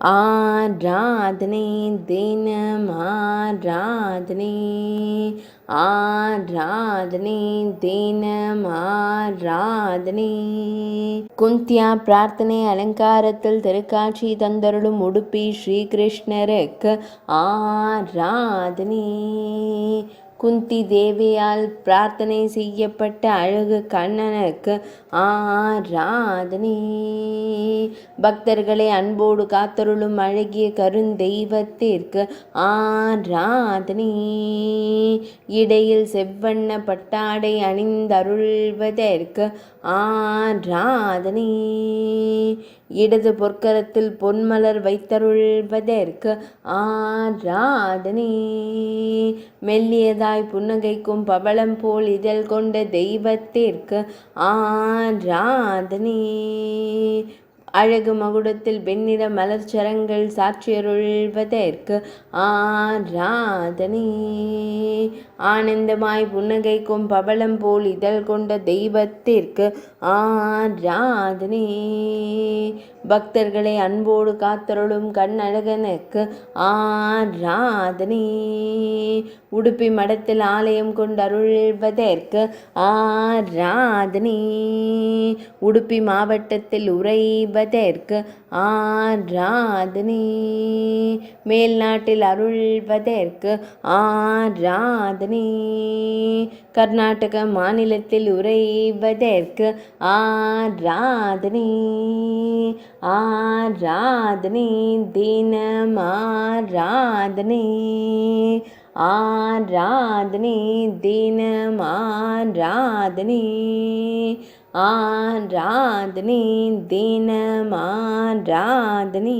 ஆராதனை தினம் ஆராதனை ஆராதனை தினம் ஆராதனை. குந்தியா பிரார்த்தனை அலங்காரத்தில் திருக்காட்சி தந்தருளும் உடுப்பி ஸ்ரீகிருஷ்ணருக்கு ஆராதனை. குந்தி தேவியால் பிரார்த்தனை செய்யப்பட்ட அழகு கண்ணனுக்கு ஆராதனை. பக்தர்களை அன்போடு காத்தருளும் அழகிய கருந்தெய்வத்திற்கு ஆராதனை. இடையில் செவ்வண்ண பட்டாடை அணிந்தருள்வதற்கு ஆராதனை. இடது பொற்கரத்தில் பொன்மலர் வைத்தருள்வதற்கு ஆராதனை. மெல்லியதாய் புன்னகைக்கும் பவளம் போல் இதழ் கொண்ட தெய்வத்திற்கு ஆராதனை. அழகு மகுடத்தில் வெண்ணிற மலர்ச்சரங்கள் சாட்சியருள்வதற்கு ஆராதனை. ஆனந்தமாய் புன்னகைக்கும் பவளம் போல் இதழ் கொண்ட தெய்வத்திற்கு ஆராதனை. பக்தர்களை அன்போடு காத்தருளும் கண்ணழகனுக்கு ஆராதனை. உடுப்பி மடத்தில் ஆலயம் கொண்டருள்வதற்கு ஆராதனை. உடுப்பி மாவட்டத்தில் உறைவதற்கு ஆராதனை. மேல்நாட்டில் அருள்வதற்கு ஆராதனை. கர்நாடக மாநிலத்தில் உறைவதற்கு ஆராதனை. ஆராதனை தினம் ஆராதனை. ஆராதனை தினம் ஆராதனை. ஆராதனை தினம் ஆராதனை.